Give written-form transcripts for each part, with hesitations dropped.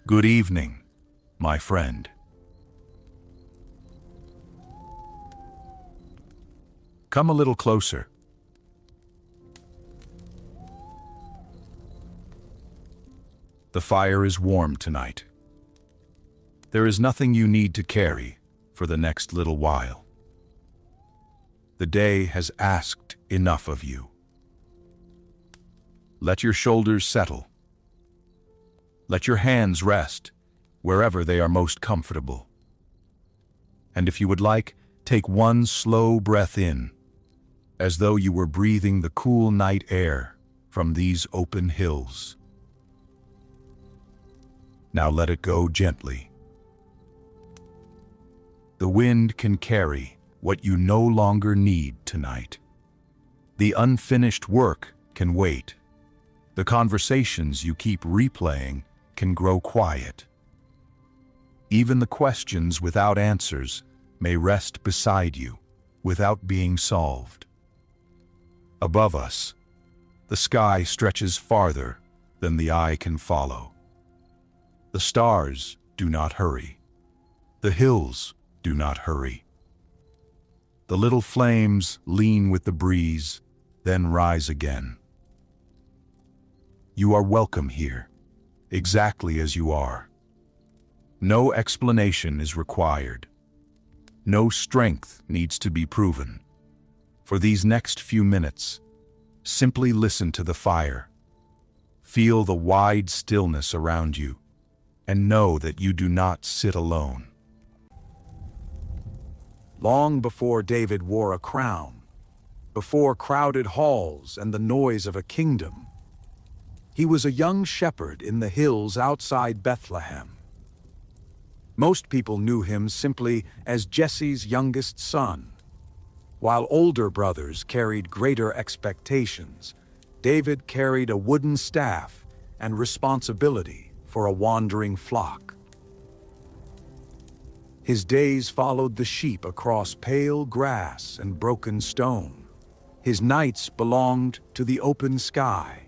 Good evening, my friend. Come a little closer. The fire is warm tonight. There is nothing you need to carry for the next little while. The day has asked enough of you. Let your shoulders settle. Let your hands rest wherever they are most comfortable. And if you would like, take one slow breath in, as though you were breathing the cool night air from these open hills. Now let it go gently. The wind can carry what you no longer need tonight. The unfinished work can wait. The conversations you keep replaying can grow quiet. Even the questions without answers may rest beside you without being solved. Above us, the sky stretches farther than the eye can follow. The stars do not hurry. The hills do not hurry. The little flames lean with the breeze, then rise again. You are welcome here, exactly as you are. No explanation is required. No strength needs to be proven. For these next few minutes, simply listen to the fire. Feel the wide stillness around you, and know that you do not sit alone. Long before David wore a crown, before crowded halls and the noise of a kingdom, he was a young shepherd in the hills outside Bethlehem. Most people knew him simply as Jesse's youngest son. While older brothers carried greater expectations, David carried a wooden staff and responsibility for a wandering flock. His days followed the sheep across pale grass and broken stone. His nights belonged to the open sky.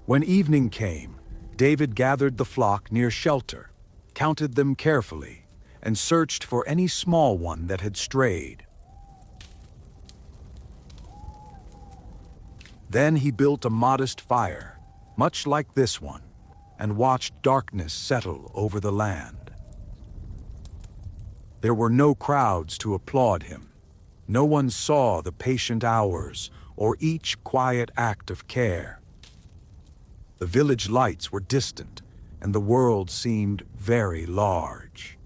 When evening came, David gathered the flock near shelter, counted them carefully, and searched for any small one that had strayed. Then he built a modest fire, much like this one, and watched darkness settle over the land. There were no crowds to applaud him. No one saw the patient hours or each quiet act of care. The village lights were distant, and the world seemed very large.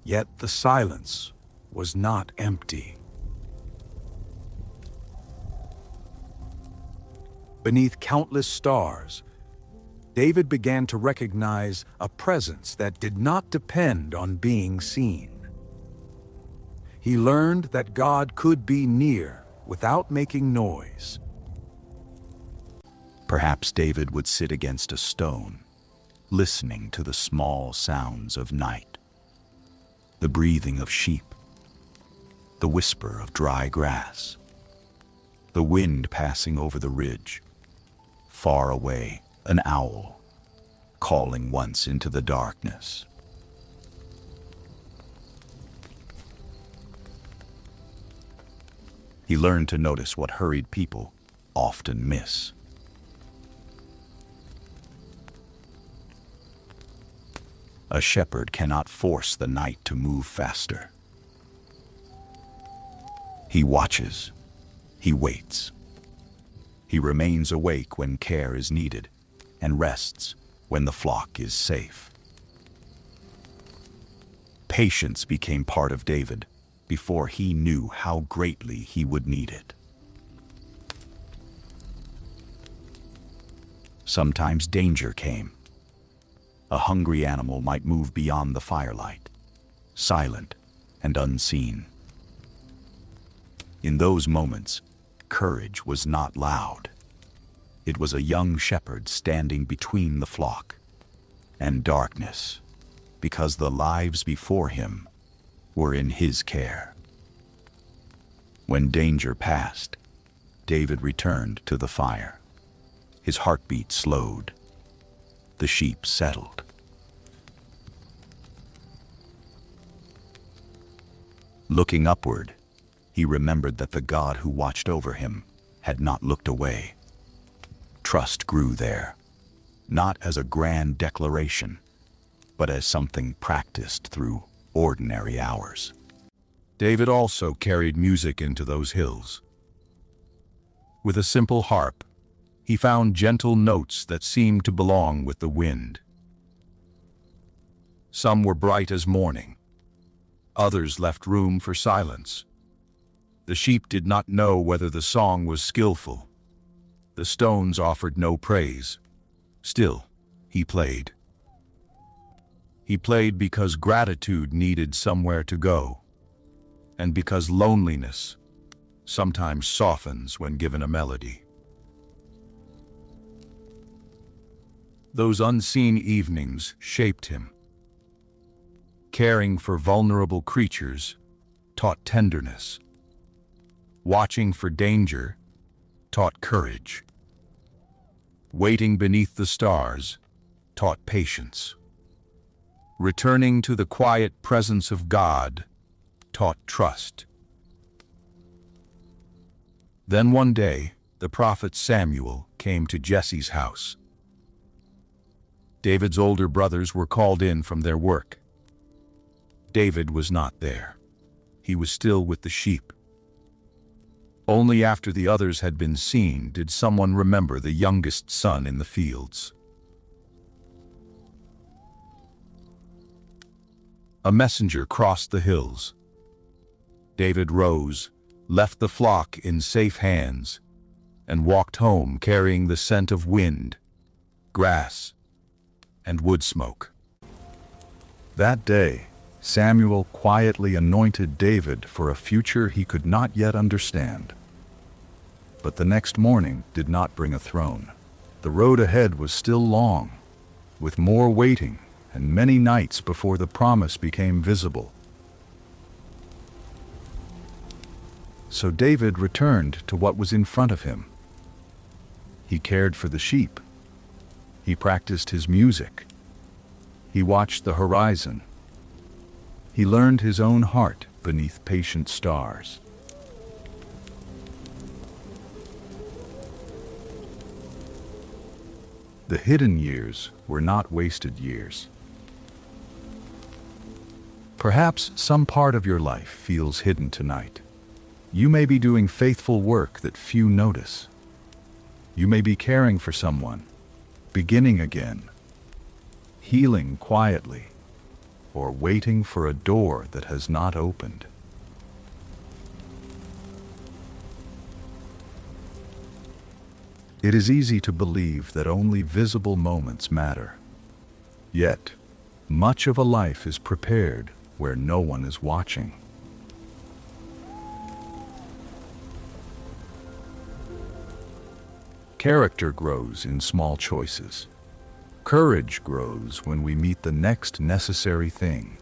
Yet the silence was not empty. Beneath countless stars, David began to recognize a presence that did not depend on being seen. He learned that God could be near without making noise. Perhaps David would sit against a stone, listening to the small sounds of night, the breathing of sheep, the whisper of dry grass, the wind passing over the ridge. Far away, an owl, calling once into the darkness. He learned to notice what hurried people often miss. A shepherd cannot force the night to move faster. He watches. He waits. He remains awake when care is needed and rests when the flock is safe. Patience became part of David before he knew how greatly he would need it. Sometimes danger came. A hungry animal might move beyond the firelight, silent and unseen. In those moments, courage was not loud. It was a young shepherd standing between the flock and darkness, because the lives before him were in his care. When danger passed, David returned to the fire. His heartbeat slowed, The sheep settled. Looking upward, he remembered that the God who watched over him had not looked away. Trust grew there, not as a grand declaration, but as something practiced through ordinary hours. David also carried music into those hills. With a simple harp, he found gentle notes that seemed to belong with the wind. Some were bright as morning. Others left room for silence. The sheep did not know whether the song was skillful. The stones offered no praise. Still, he played. He played because gratitude needed somewhere to go, and because loneliness sometimes softens when given a melody. Those unseen evenings shaped him. Caring for vulnerable creatures taught tenderness. Watching for danger taught courage. Waiting beneath the stars taught patience. Returning to the quiet presence of God taught trust. Then one day, the prophet Samuel came to Jesse's house. David's older brothers were called in from their work. David was not there. He was still with the sheep. Only after the others had been seen did someone remember the youngest son in the fields. A messenger crossed the hills. David rose, left the flock in safe hands, and walked home carrying the scent of wind, grass, and wood smoke. That day, Samuel quietly anointed David for a future he could not yet understand. But the next morning did not bring a throne. The road ahead was still long, with more waiting and many nights before the promise became visible. So David returned to what was in front of him. He cared for the sheep. He practiced his music. He watched the horizon. He learned his own heart beneath patient stars. The hidden years were not wasted years. Perhaps some part of your life feels hidden tonight. You may be doing faithful work that few notice. You may be caring for someone, beginning again, healing quietly, or waiting for a door that has not opened. It is easy to believe that only visible moments matter. Yet, much of a life is prepared where no one is watching. Character grows in small choices. Courage grows when we meet the next necessary thing.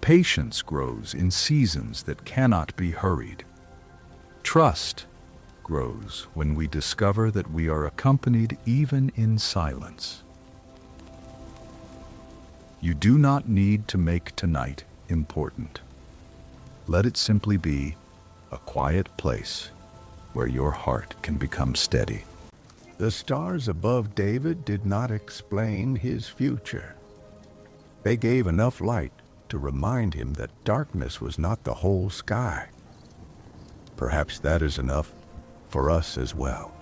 Patience grows in seasons that cannot be hurried. Trust grows when we discover that we are accompanied even in silence. You do not need to make tonight important. Let it simply be a quiet place where your heart can become steady. The stars above David did not explain his future. They gave enough light to remind him that darkness was not the whole sky. Perhaps that is enough for us as well.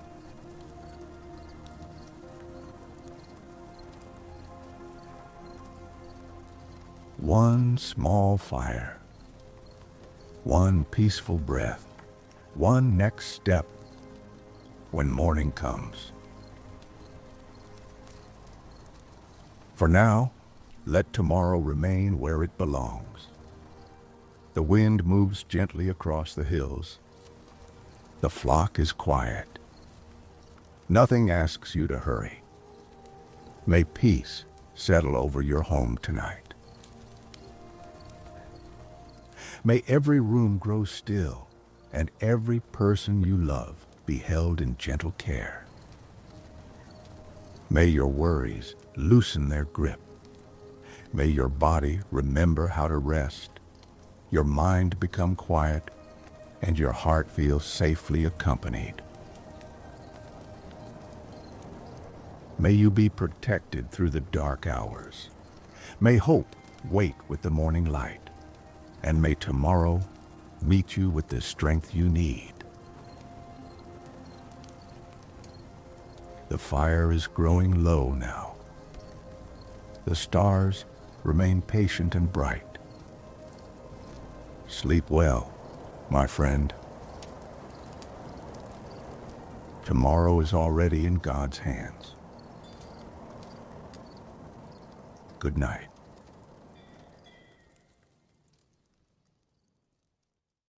One small fire, one peaceful breath, one next step when morning comes. For now, let tomorrow remain where it belongs. The wind moves gently across the hills. The flock is quiet. Nothing asks you to hurry. May peace settle over your home tonight. May every room grow still and every person you love be held in gentle care. May your worries loosen their grip. May your body remember how to rest, your mind become quiet, and your heart feel safely accompanied. May you be protected through the dark hours. May hope wait with the morning light, and may tomorrow meet you with the strength you need. The fire is growing low now. The stars remain patient and bright. Sleep well, my friend. Tomorrow is already in God's hands. Good night.